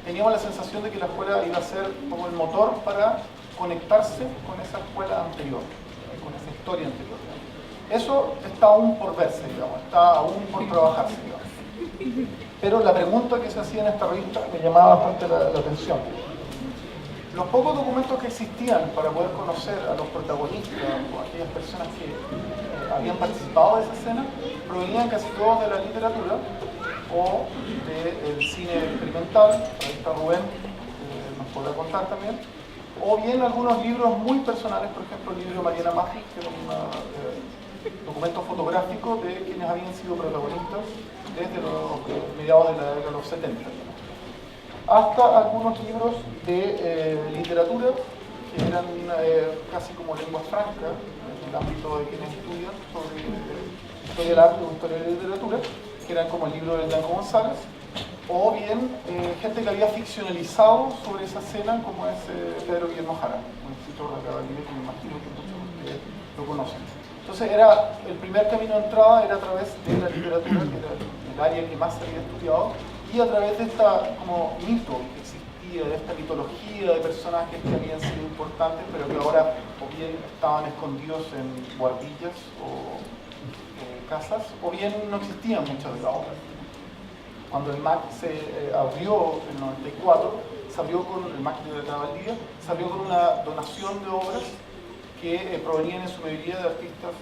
teníamos la sensación de que la escuela iba a ser como el motor para conectarse con esa escuela anterior, con esa historia anterior. Eso está aún por verse, digamos, está aún por trabajarse, digamos. Pero la pregunta que se hacía en esta revista me llamaba bastante la atención. Los pocos documentos que existían para poder conocer a los protagonistas o a aquellas personas que habían participado de esa escena provenían casi todos de la literatura o del cine experimental. Ahí está Rubén, nos podrá contar también, o bien algunos libros muy personales, por ejemplo el libro de Mariana Maggi, que era un documento fotográfico de quienes habían sido protagonistas desde los mediados de la década de los 70, hasta algunos libros de literatura que eran casi como lenguas francas en el ámbito de quienes estudian sobre historia del arte o historia de la literatura, que eran como el libro de Blanco González, o bien gente que había ficcionalizado sobre esa escena, como es Pedro Guillermo Jara, un escritor de acá de Chile, que me imagino que muchos de ustedes lo conocen. Entonces el primer camino de entrada era a través de la literatura, que era el área que más se había estudiado, y a través de esta como mito que existía, de esta mitología de personajes que habían sido importantes, pero que ahora o bien estaban escondidos en guardillas o casas, o bien no existían muchas de las obras. Cuando el MAC se abrió en el 94, se abrió con el MAC de la Valdivia, se abrió con una donación de obras que provenían en su mayoría de artistas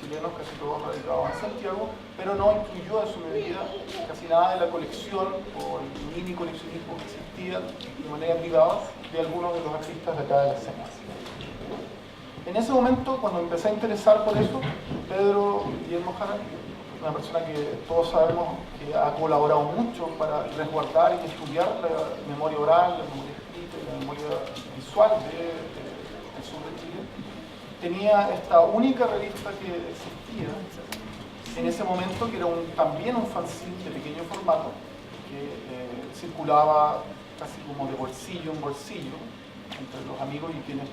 chilenos, casi todos radicados en Santiago, pero no incluyó en su mayoría casi nada de la colección o el mini coleccionismo que existía de manera privada de algunos de los artistas de acá de la escena. En ese momento, cuando empecé a interesar por eso, Pedro Guillermo Jara, una persona que todos sabemos que ha colaborado mucho para resguardar y estudiar la memoria oral, la memoria escrita y la memoria visual del sur de Chile, tenía esta única revista que existía en ese momento, que era también un fanzine de pequeño formato, que circulaba casi como de bolsillo en bolsillo entre los amigos y quienes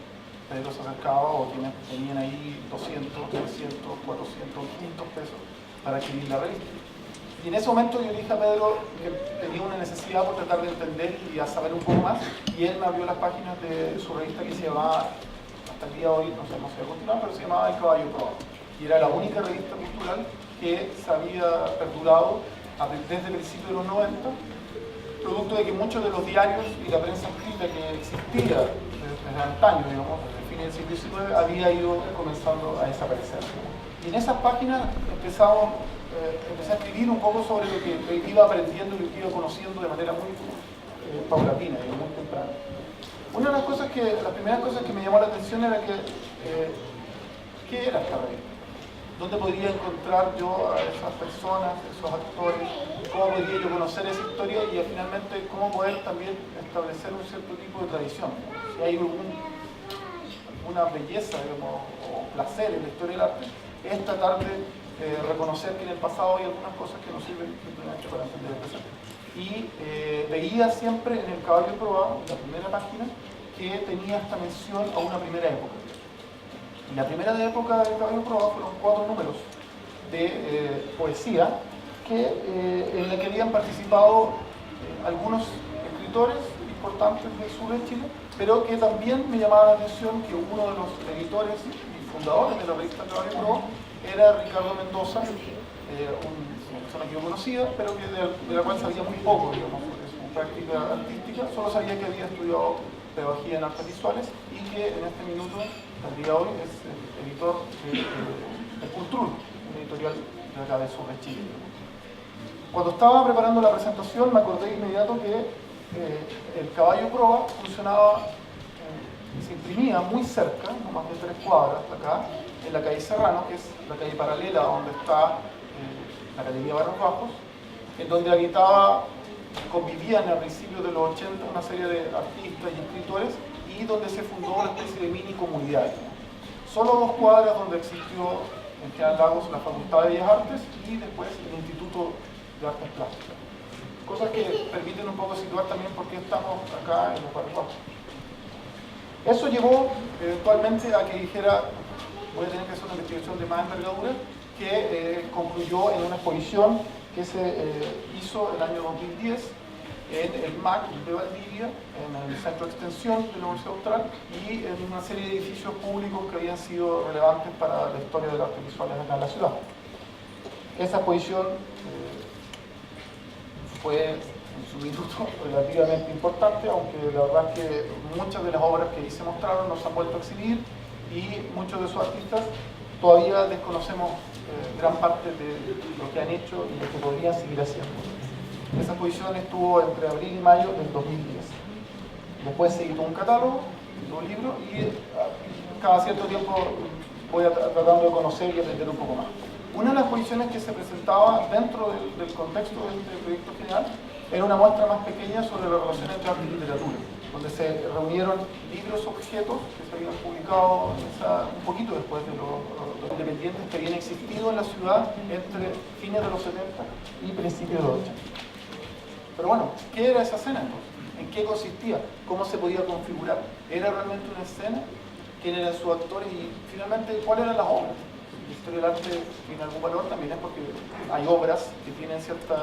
Pedro se acercaba o quienes tenían ahí 200, 300, 400, 500 pesos para adquirir la revista. Y en ese momento yo le dije a Pedro que tenía una necesidad por tratar de entender y a saber un poco más, y él me abrió las páginas de su revista que se llamaba, hasta el día de hoy, no sé cómo se va a continuar, pero se llamaba El Caballo Proa. Y era la única revista cultural que se había perdurado desde el principio de los 90, producto de que muchos de los diarios y la prensa escrita que existía desde antaño, digamos, desde el fin del siglo XIX, había ido comenzando a desaparecer. Y en esas páginas empecé a escribir un poco sobre lo que iba aprendiendo y lo que iba conociendo de manera muy paulatina y muy temprana. Una de las primeras cosas que me llamó la atención era que, ¿qué era esta revista? ¿Dónde podría encontrar yo a esas personas, esos actores? ¿Cómo podría yo conocer esa historia? Y finalmente, ¿cómo poder también establecer un cierto tipo de tradición? Si hay alguna belleza, digamos, o placer en la historia del arte, es tratar de reconocer que en el pasado hay algunas cosas que nos sirven simplemente para entender el presente. Y veía siempre en El Caballo Proa, en la primera página, que tenía esta mención a una primera época. Y la primera época del Caballo Proa fueron 4 números de poesía en la que habían participado algunos escritores importantes del sur de Chile, pero que también me llamaba la atención que uno de los editores y fundadores de la revista Caballo Proa era Ricardo Mendoza, una persona que yo conocía, pero de la cual sabía muy poco, digamos, sobre su práctica artística. Solo sabía que había estudiado pedagogía en artes visuales y que en este minuto, al día de hoy, es editor de Cultura, una editorial de acá del sur de Chile. Cuando estaba preparando la presentación me acordé de inmediato que el Caballo Proa funcionaba, se imprimía muy cerca, no más de 3 cuadras de acá, en la calle Serrano, que es la calle paralela donde está la Galería Barros Bajos, en donde convivían al principio de los 80 una serie de artistas y escritores, y donde se fundó una especie de mini comunidad. Solo 2 cuadras donde existió en General Lagos la Facultad de Bellas Artes y después el Instituto de Artes Plásticas. Cosas que permiten un poco situar también por qué estamos acá en los Barros Bajos. Eso llevó eventualmente a que dijera, voy a tener que hacer una investigación de más envergadura, que concluyó en una exposición que se hizo el año 2010 en el MAC de Valdivia, en el Centro de Extensión de la Universidad Austral y en una serie de edificios públicos que habían sido relevantes para la historia de las artes visuales acá en la ciudad. Esa exposición fue en su minuto relativamente importante, aunque la verdad es que muchas de las obras que ahí se mostraron no se han vuelto a exhibir y muchos de sus artistas todavía desconocemos gran parte de lo que han hecho y lo que podrían seguir haciendo. Esa exposición estuvo entre abril y mayo del 2010. Después se editó un catálogo, un libro, y cada cierto tiempo voy tratando de conocer y aprender un poco más. Una de las exposiciones que se presentaba dentro del contexto de este proyecto general era una muestra más pequeña sobre la relación entre arte y literatura, donde se reunieron libros objetos que se habían publicado un poquito después de los independientes que habían existido en la ciudad entre fines de los 70 y principios de los 80. Pero bueno, ¿qué era esa escena entonces? ¿En qué consistía? ¿Cómo se podía configurar? ¿Era realmente una escena? ¿Quién eran sus actores? Y finalmente, ¿cuáles eran las obras? La historia del arte tiene algún valor también es porque hay obras que tienen cierto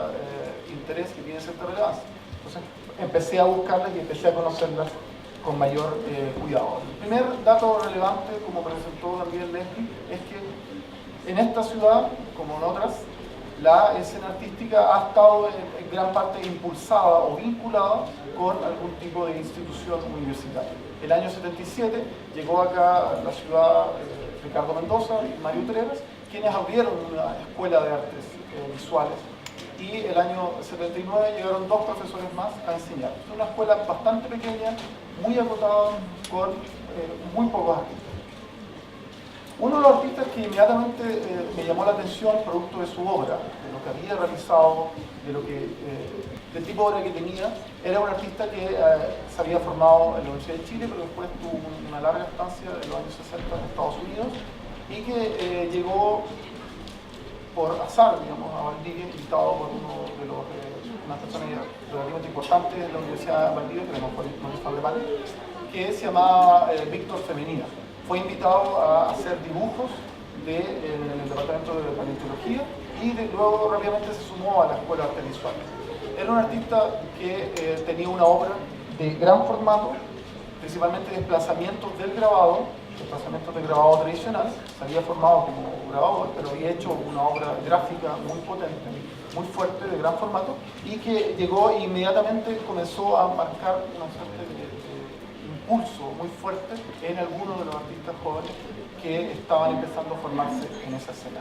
interés, que tienen cierta relevancia. Entonces empecé a buscarlas y empecé a conocerlas con mayor cuidado. El primer dato relevante, como presentó también Leslie, es que en esta ciudad, como en otras, la escena artística ha estado en gran parte impulsada o vinculada con algún tipo de institución universitaria. El año 77 llegó acá a la ciudad Ricardo Mendoza y Mario Treves, quienes abrieron una escuela de artes visuales, y el año 79 llegaron 2 profesores más a enseñar. Es una escuela bastante pequeña, muy acotada, con muy pocos artistas. Uno de los artistas que inmediatamente me llamó la atención, producto de su obra, de lo que había realizado, del tipo de obra que tenía, era un artista que se había formado en la Universidad de Chile, pero después tuvo una larga estancia en los años 60 en Estados Unidos, y que llegó por azar, digamos, a Valdivia, invitado por una persona relativamente importante de la Universidad de Valdivia, que que se llamaba Víctor Femenina. Fue invitado a hacer dibujos en el departamento de paleontología y luego rápidamente se sumó a la Escuela de Artes Visuales. Era un artista que tenía una obra de gran formato, principalmente desplazamientos del grabado, desplazamientos de grabado tradicional. Se había formado como grabador, pero había hecho una obra gráfica muy potente, muy fuerte, de gran formato, y que llegó e inmediatamente comenzó a marcar una suerte de impulso muy fuerte en algunos de los artistas jóvenes que estaban empezando a formarse en esa escena.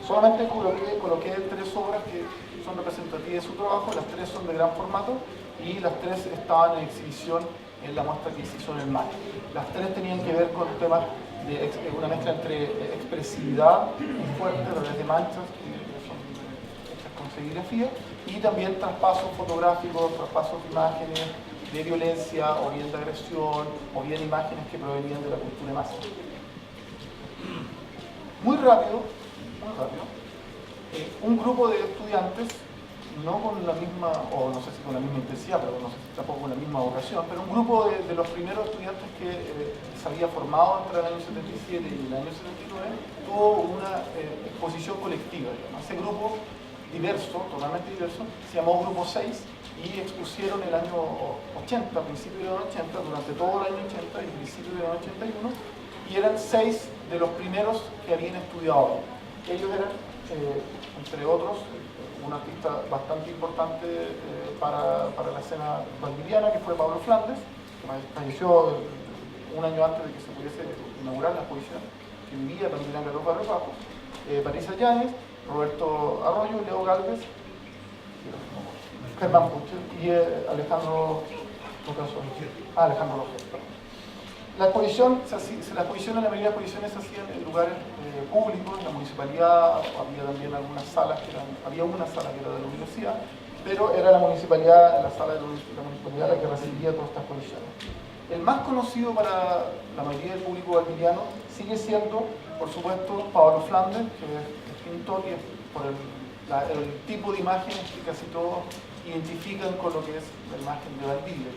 Solamente coloqué 3 obras que son representativas de su trabajo, las 3 son de gran formato y las 3 estaban en exhibición en la muestra que se hizo en el MAC. Las 3 tenían que ver con temas de una mezcla entre expresividad muy fuerte a través de manchas que son hechas con serigrafía, y también traspasos fotográficos, traspasos de imágenes de violencia o bien de agresión o bien imágenes que provenían de la cultura masa. Muy rápido, un grupo de estudiantes, no con la misma, o no sé si con la misma intensidad, pero no sé si tampoco con la misma vocación, pero un grupo de los primeros estudiantes que se había formado entre el año 77 y el año 79 tuvo una exposición colectiva, digamos. Ese grupo diverso, totalmente diverso, se llamó Grupo 6 y expusieron el año 80, principio del año 80, durante todo el año 80 y principio del año 81, y eran 6 de los primeros que habían estudiado. Ellos eran, entre otros, un artista bastante importante para la escena valdiviana, que fue Pablo Flandes, que falleció un año antes de que se pudiese inaugurar la exposición, que vivía también en los barrios bajos, Patricia Yáñez, Roberto Arroyo, Leo Galvez, Germán Pucher y Alejandro López. La exposición en la mayoría de exposiciones se hacían en lugares públicos, en la municipalidad, había también algunas salas había una sala que era de la universidad, pero era la municipalidad, la sala de la municipalidad la que recibía todas estas exposiciones. El más conocido para la mayoría del público valdiviano sigue siendo, por supuesto, Pablo Flandes, que es pintor y es por el tipo de imágenes que casi todos identifican con lo que es la imagen de Valdivia.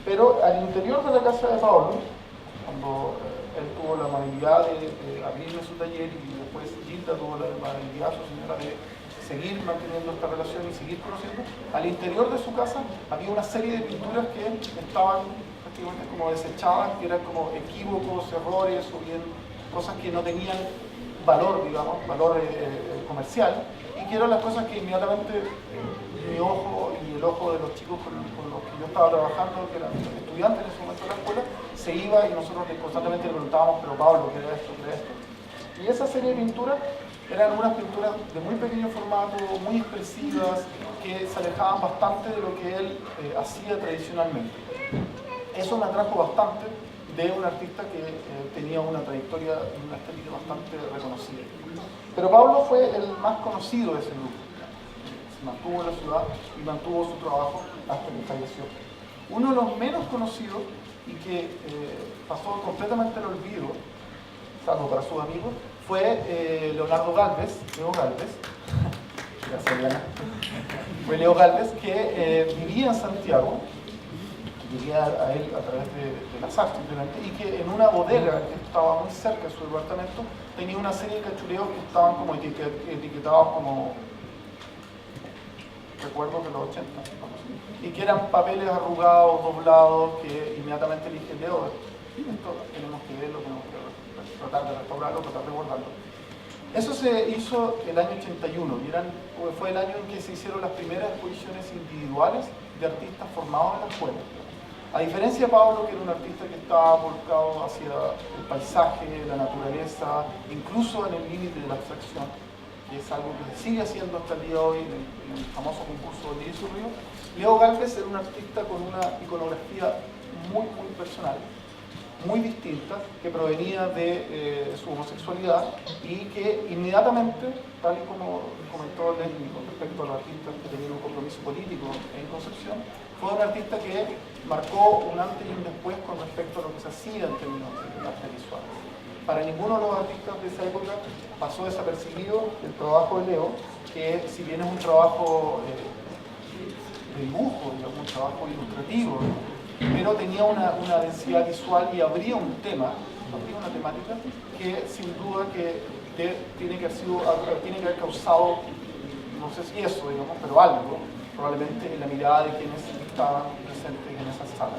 Pero al interior de la casa de Pablo, cuando él tuvo la amabilidad de abrirme su taller y después Gilda tuvo la amabilidad, su señora, de seguir manteniendo esta relación y seguir conociendo, al interior de su casa había una serie de pinturas que estaban prácticamente como desechadas, que eran como equívocos, errores o bien cosas que no tenían valor, digamos, valor comercial, y que eran las cosas que inmediatamente mi ojo y el ojo de los chicos con los que yo estaba trabajando, que eran estudiantes en ese momento de la escuela, se iba y nosotros constantemente le preguntábamos, pero Pablo, ¿qué era esto? ¿Qué era esto? Y esa serie de pinturas eran unas pinturas de muy pequeño formato, muy expresivas, que se alejaban bastante de lo que él hacía tradicionalmente. Eso me atrajo bastante de un artista que tenía una trayectoria, una estética bastante reconocida. Pero Pablo fue el más conocido de ese grupo. Se mantuvo en la ciudad y mantuvo su trabajo hasta que falleció. Uno de los menos conocidos y que pasó completamente al olvido, salvo para sus amigos, fue Leonardo Gálvez, Leo Gálvez. Gracias, Diana. Fue Leo Gálvez, que vivía en Santiago, llegué a él a través de las artes simplemente, y que en una bodega que estaba muy cerca de su departamento tenía una serie de cachureos que estaban como etiquetados como recuerdos de los 80, y que eran papeles arrugados, doblados, que inmediatamente le dije, Leo, esto tenemos que verlo, tenemos que tratar de restaurarlo, tratar de guardarlo. Eso se hizo el año 81 y fue el año en que se hicieron las primeras exposiciones individuales de artistas formados en la escuela. A diferencia de Pablo, que era un artista que estaba volcado hacia el paisaje, la naturaleza, incluso en el límite de la abstracción, que es algo que se sigue haciendo hasta el día de hoy en el famoso concurso de Lirio Río, Leo Gálvez era un artista con una iconografía muy personal, muy distinta, que provenía de su homosexualidad y que inmediatamente, tal y como comentó Leslie con respecto a los artistas que tenían un compromiso político en Concepción, fue un artista que marcó un antes y un después con respecto a lo que se hacía en términos de arte visual. Para ninguno de los artistas de esa época pasó desapercibido el trabajo de Leo, que si bien es un trabajo de dibujo, digamos, un trabajo ilustrativo, pero tenía una densidad visual y habría un tema, una temática que sin duda tiene que haber causado, no sé si eso, digamos, pero algo, probablemente en la mirada de quienes estaban presentes en esa sala.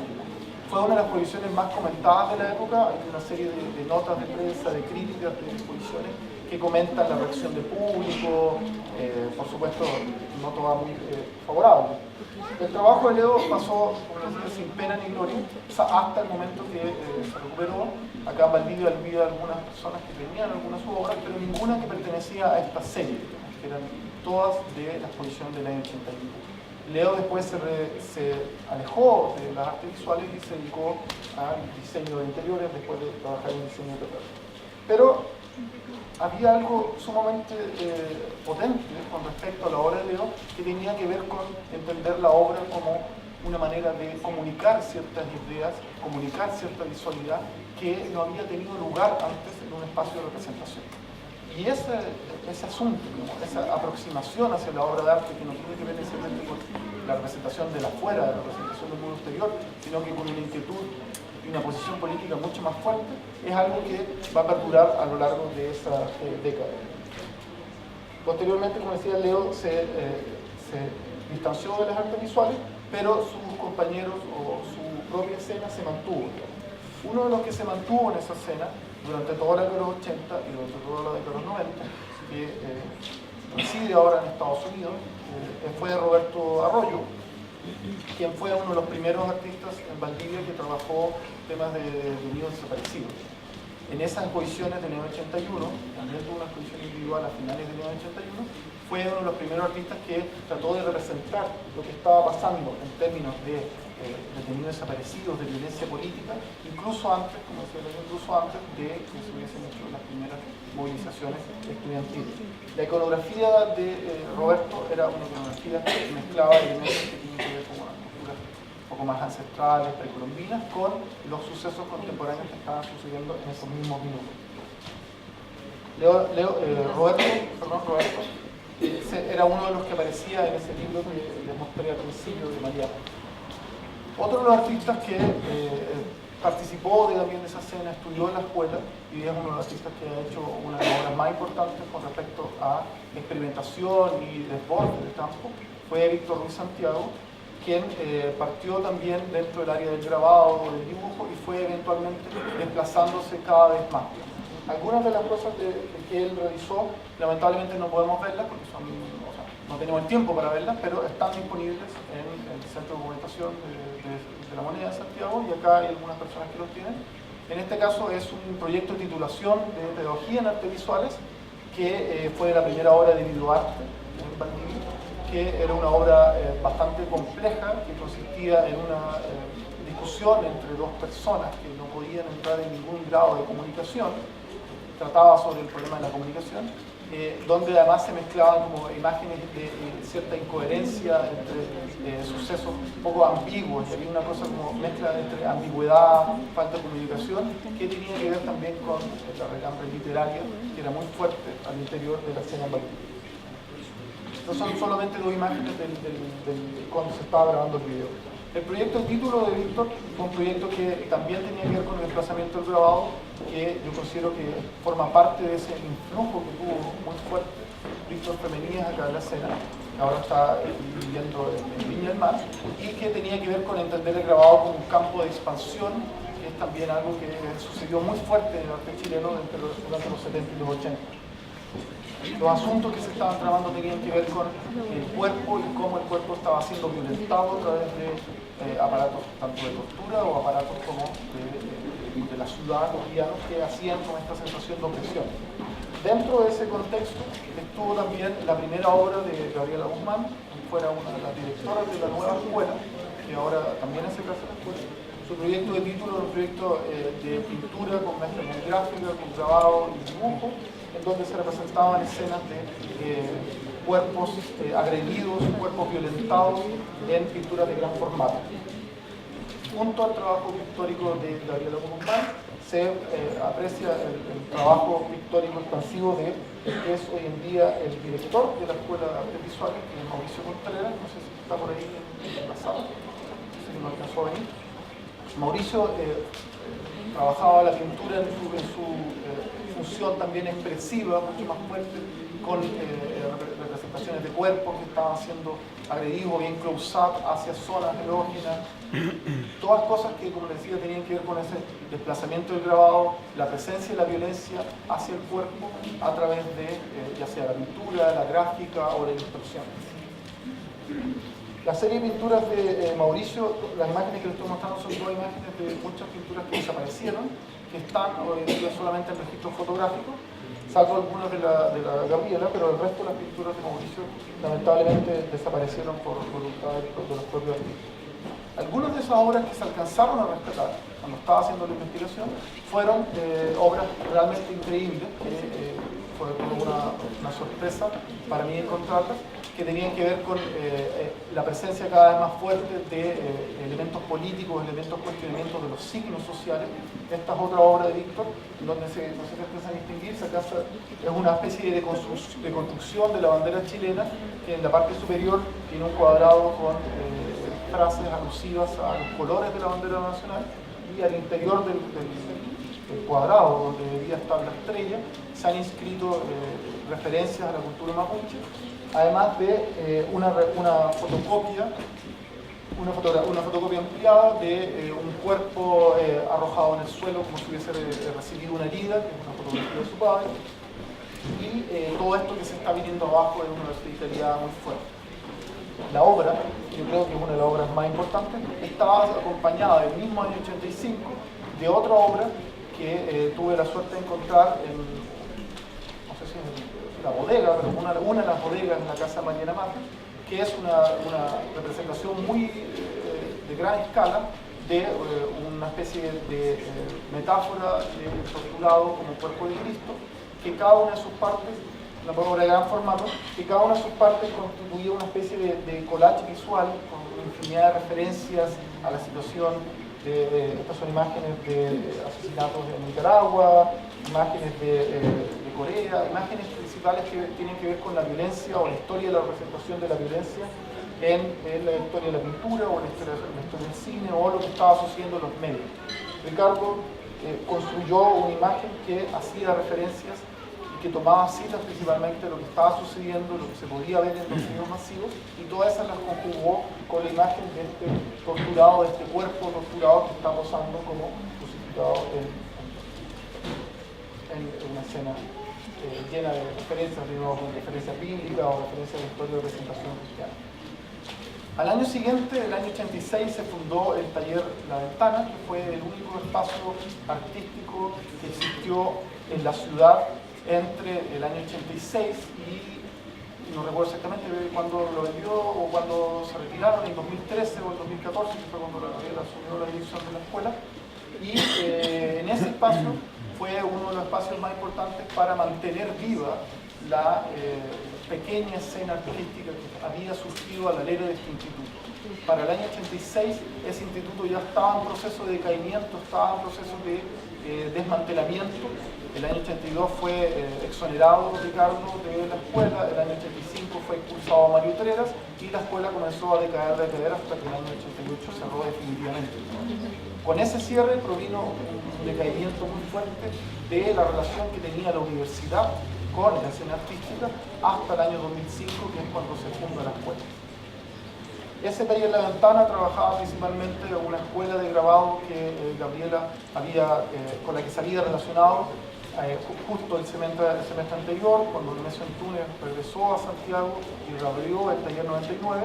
Fue una de las exposiciones más comentadas de la época. Hay una serie de notas de prensa, de críticas de exposiciones que comentan la reacción del público, por supuesto no toda muy favorable. El trabajo de Leo pasó, como les dije, sin pena ni gloria, hasta el momento que se recuperó. Acá en Valdivia había algunas personas que tenían algunas de sus obras, pero ninguna que pertenecía a esta serie, que eran todas de la exposición del año 81. Leo después se alejó de las artes visuales y se dedicó al diseño de interiores después de trabajar en diseño de teatro. Pero había algo sumamente potente con respecto a la obra de Leo que tenía que ver con entender la obra como una manera de comunicar ciertas ideas, comunicar cierta visualidad que no había tenido lugar antes en un espacio de representación. Y ese asunto, esa aproximación hacia la obra de arte, que no tiene que ver necesariamente con la representación de la afuera, la representación del mundo exterior, sino que con una inquietud y una posición política mucho más fuerte, es algo que va a perdurar a lo largo de esa década. Posteriormente, como decía, Leo se distanció de las artes visuales, pero sus compañeros o su propia escena se mantuvo. Uno de los que se mantuvo en esa escena durante toda la década de los 80 y durante toda la década de los 90, que reside ahora en Estados Unidos, fue Roberto Arroyo, quien fue uno de los primeros artistas en Valdivia que trabajó temas de niños desaparecidos. En esas exposiciones del año 81, también tuvo una exposición individual a finales del año 81, fue uno de los primeros artistas que trató de representar lo que estaba pasando en términos de detenidos desaparecidos, de violencia política, incluso antes, como decía, incluso antes de que se hubiesen hecho las primeras movilizaciones estudiantiles. La iconografía de Roberto era una iconografía que mezclaba elementos que tenían que ver con una cultura un poco más ancestrales, precolombinas, con los sucesos contemporáneos que estaban sucediendo en esos mismos minutos. Roberto era uno de los que aparecía en ese libro que les mostré al principio de Mariana. Otro de los artistas que participó también de esa escena, estudió en la escuela y es uno de los artistas que ha hecho una de las obras más importantes con respecto a experimentación y desborde de campo. Fue Víctor Ruiz Santiago, quien partió también dentro del área del grabado, del dibujo, y fue eventualmente desplazándose cada vez más. Algunas de las cosas que él realizó, lamentablemente no podemos verlas porque no tenemos el tiempo para verlas, pero están disponibles en el Centro de Documentación de la Moneda de Santiago, y acá hay algunas personas que los tienen. En este caso es un proyecto de titulación de Pedagogía en Artes Visuales, que fue la primera obra de videoarte en Valdivia, que era una obra bastante compleja, que consistía en una discusión entre dos personas que no podían entrar en ningún grado de comunicación. Trataba sobre el problema de la comunicación, donde además se mezclaban como imágenes de cierta incoherencia entre sucesos un poco ambiguos, y había una cosa como mezcla entre ambigüedad, falta de comunicación, que tenía que ver también con la regambre literaria, que era muy fuerte al interior de la escena Valdivia. Estas son solamente dos imágenes de cuando se estaba grabando el video. El proyecto de título de Víctor fue un proyecto que también tenía que ver con el desplazamiento del grabado, que yo considero que forma parte de ese influjo que tuvo muy fuerte Víctor Femenías acá en la escena, que ahora está viviendo en Viña del Mar, y que tenía que ver con entender el grabado como un campo de expansión, que es también algo que sucedió muy fuerte en el arte chileno durante los 70 y los 80. Los asuntos que se estaban tramando tenían que ver con el cuerpo y cómo el cuerpo estaba siendo violentado a través de aparatos tanto de tortura o aparatos como de la ciudad, los villanos, que hacían con esta sensación de opresión. Dentro de ese contexto estuvo también la primera obra de Gabriela Guzmán, que fuera una de las directoras de la nueva escuela, que ahora también hace clase de la escuela. Su proyecto de título era un proyecto de pintura con mezcla con gráfica, con grabado y dibujo, en donde se representaban escenas de cuerpos agredidos, cuerpos violentados en pinturas de gran formato. Junto al trabajo pictórico de Gabriela Guzmán se aprecia el trabajo pictórico expansivo de el que es hoy en día el director de la Escuela de Artes Visuales, que es Mauricio Contreras, no sé si está por ahí en la sala, no sé si no alcanzó a venir. Mauricio trabajaba la pintura en su función también expresiva, mucho más fuerte, con representaciones de cuerpos que estaban siendo agredidos, bien close-up hacia zonas erógenas, todas cosas que, como les decía, tenían que ver con ese desplazamiento del grabado, la presencia de la violencia hacia el cuerpo a través de ya sea la pintura, la gráfica o la ilustración. La serie de pinturas de Mauricio, las imágenes que les estoy mostrando son dos imágenes de muchas pinturas que desaparecieron, que están hoy en día solamente en registro fotográfico, salvo algunas de la Gabriela, pero el resto de las pinturas de Mauricio lamentablemente desaparecieron por voluntad de los propios artistas. Algunas de esas obras que se alcanzaron a rescatar cuando estaba haciendo la investigación fueron obras realmente increíbles, que fue una sorpresa para mí encontrarlas, que tenían que ver con la presencia cada vez más fuerte de elementos políticos, elementos cuestionamientos de los signos sociales. Esta es otra obra de Víctor, donde no sé si empieza a distinguirse, acá es una especie de construcción de la bandera chilena, que en la parte superior tiene un cuadrado con frases alusivas a los colores de la bandera nacional, y al interior del cuadrado, donde debería estar la estrella, se han inscrito referencias a la cultura mapuche, además de una fotocopia ampliada de un cuerpo arrojado en el suelo como si hubiese recibido una herida, que es una fotografía de su padre, y todo esto que se está viniendo abajo es una verticalidad muy fuerte. La obra, yo creo que es una de las obras más importantes, estaba acompañada del mismo año 85 de otra obra que tuve la suerte de encontrar en, no sé si en la bodega, pero una de las bodegas en la casa de Mariana Mata, que es una representación muy de gran escala de una especie de metáfora del torturado como cuerpo de Cristo, que cada una de sus partes, una obra de gran formato, que cada una de sus partes constituía una especie de collage visual con una infinidad de referencias a la situación. Estas son imágenes de asesinatos en Nicaragua, imágenes de Corea, imágenes principales que tienen que ver con la violencia o la historia de la representación de la violencia en la historia de la pintura o en la historia del cine o lo que estaba sucediendo en los medios. Ricardo construyó una imagen que hacía referencias y que tomaba citas principalmente de lo que estaba sucediendo, lo que se podía ver en los medios masivos, y todas esas las conjugó con la imagen de este torturado, de este cuerpo torturado que está posando como crucificado en una escena llena de referencias, de nuevo, con referencias bíblicas o referencias de historia de presentación cristiana. Al año siguiente, el año 86, se fundó el taller La Ventana, que fue el único espacio artístico que existió en la ciudad entre el año 86 y no recuerdo exactamente cuándo lo vendió o cuándo se retiraron, en 2013 o en 2014, que fue cuando Gabriela asumió la dirección de la escuela. Y en ese espacio fue uno de los espacios más importantes para mantener viva la pequeña escena artística que había surgido al alero de este instituto. Para el año 86 ese instituto ya estaba en proceso de decaimiento, estaba en proceso de desmantelamiento. El año 82 fue exonerado Ricardo de la escuela, el año 85 fue expulsado Mario Treras y la escuela comenzó a decaer hasta que el año 88 cerró definitivamente. Con ese cierre provino un decaimiento muy fuerte de la relación que tenía la universidad con la escena artística hasta el año 2005, que es cuando se funda la escuela. Ese taller La Ventana trabajaba principalmente en una escuela de grabado que Gabriela con la que se había relacionado justo el semestre anterior, cuando Nemesio Antunes regresó a Santiago y reabrió el taller 99,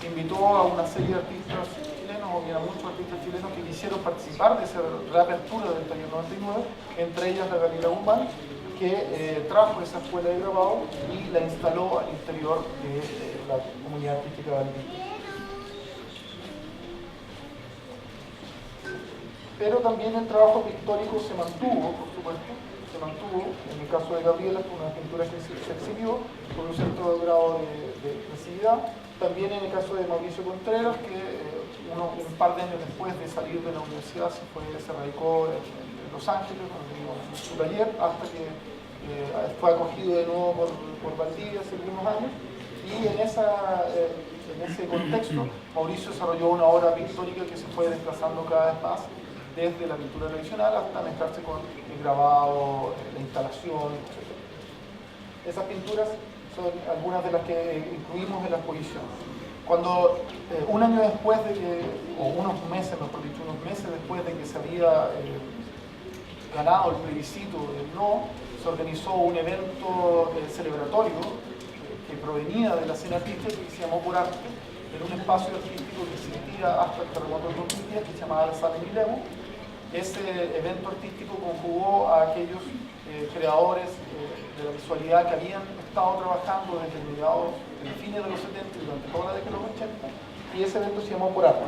invitó a una serie de artistas chilenos, o bien a muchos artistas chilenos que quisieron participar de esa reapertura del taller 99, entre ellas la Gabriela Guzmán, que trajo esa escuela de grabado y la instaló al interior de la comunidad artística de Valdivia. Pero también el trabajo pictórico se mantuvo, por supuesto, en el caso de Gabriela, con una pintura que se exhibió por un centro de grado de expresividad. También en el caso de Mauricio Contreras, que un par de años después de salir de la universidad se radicó en Los Ángeles, en su taller, hasta que fue acogido de nuevo por Valdivia hace algunos años. Y en ese contexto, Mauricio desarrolló una obra pictórica que se fue desplazando cada vez más desde la pintura tradicional hasta mezclarse con el grabado, la instalación, etc. Esas pinturas son algunas de las que incluimos en la exposición. Cuando un año después de que, o unos meses después de que se había ganado el plebiscito del no, se organizó un evento celebratorio que provenía de la escena artística que se llamó Por Arte, en un espacio artístico que existía hasta el terremoto del 2010, que se llamaba la Sala Milemo. Ese evento artístico conjugó a aquellos creadores de la visualidad que habían estado trabajando desde el fines de los 70 y durante toda la década de los 80, y ese evento se llamó Por Arte.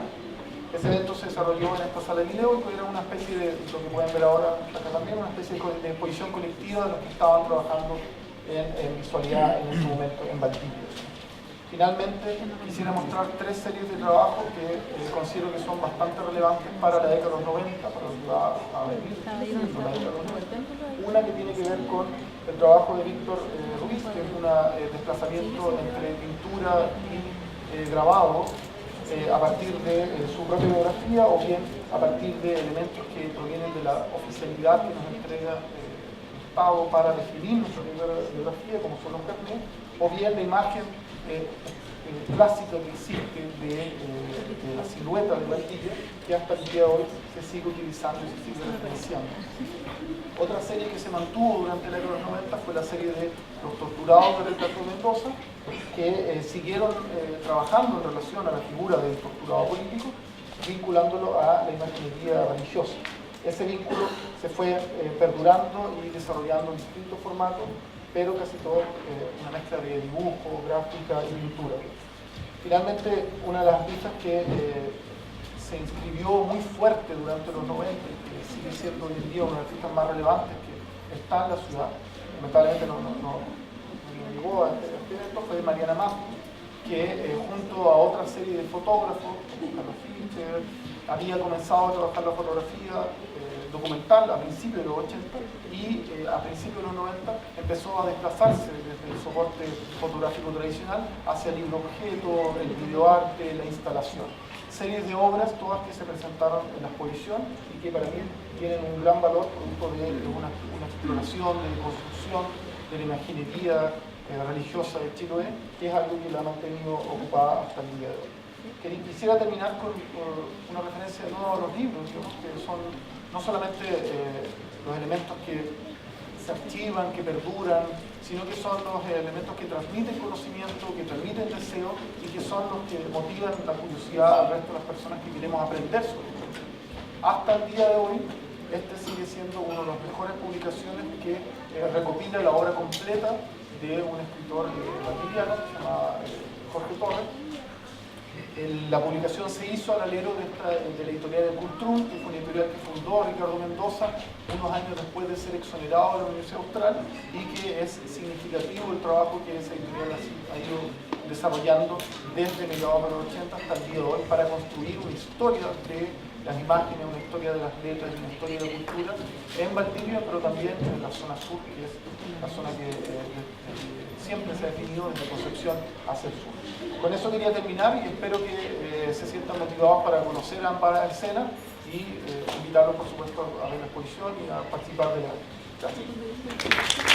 Ese evento se desarrolló en esta sala de video y era una especie de, lo que pueden ver ahora acá también, una especie de exposición colectiva de los que estaban trabajando en visualidad en ese momento en Valdivia. Finalmente, quisiera mostrar tres series de trabajo que considero que son bastante relevantes para la década de los 90, para lo que va a venir, la década de los 90. Una que tiene que ver con el trabajo de Víctor Ruiz, que es un desplazamiento entre pintura y grabado a partir de su propia biografía o bien a partir de elementos que provienen de la oficialidad que nos entrega el Estado para definir nuestra biografía, como son los carnets, o bien la imagen clásica que existe de la silueta de Valdivia, que hasta el día de hoy se sigue utilizando y se sigue referenciando. Otra serie que se mantuvo durante la década de los 90 fue la serie de Los Torturados de Retrato Mendoza, que siguieron trabajando en relación a la figura del torturado político, vinculándolo a la imaginería religiosa. Ese vínculo se fue perdurando y desarrollando en distintos formatos, pero casi todo una mezcla de dibujo, gráfica y pintura. Finalmente, una de las artistas que se inscribió muy fuerte durante los 90 y que sigue siendo hoy en día una de las artistas más relevantes que está en la ciudad, lamentablemente no llegó a este evento, fue Mariana Mazo, que junto a otra serie de fotógrafos, como Carlos Fischer, había comenzado a trabajar la fotografía documental a principios de los 80 y a principios de los 90 empezó a desplazarse desde el soporte fotográfico tradicional hacia el libro objeto, el videoarte, la instalación. series de obras, todas que se presentaron en la exposición y que para mí tienen un gran valor producto de una exploración, de construcción, de la imaginería religiosa de Chiloé, que es algo que la ha mantenido ocupada hasta el día de hoy. Quisiera terminar con una referencia de nuevo a los libros, digamos, que son no solamente los elementos que se archivan, que perduran, sino que son los elementos que transmiten conocimiento, que transmiten deseo y que son los que motivan la curiosidad al resto de las personas que queremos aprender sobre esto. Hasta el día de hoy, este sigue siendo una de las mejores publicaciones que recopila la obra completa de un escritor valdivieano que se llama Jorge Torres. La publicación se hizo al alero de la editorial de Cultrún, que fue una editorial que fundó Ricardo Mendoza unos años después de ser exonerado de la Universidad Austral, y que es significativo el trabajo que esa editorial ha ido desarrollando desde mediados de los 80 hasta el día de hoy para construir una historia de las imágenes, una historia de las letras, una historia de la cultura en Valdivia, pero también en la zona sur, que es la zona que siempre se ha definido desde Concepción hacia el sur. Con eso quería terminar y espero que se sientan motivados para conocer ambas escenas y invitarlos, por supuesto, a ver la exposición y a participar de la. Gracias.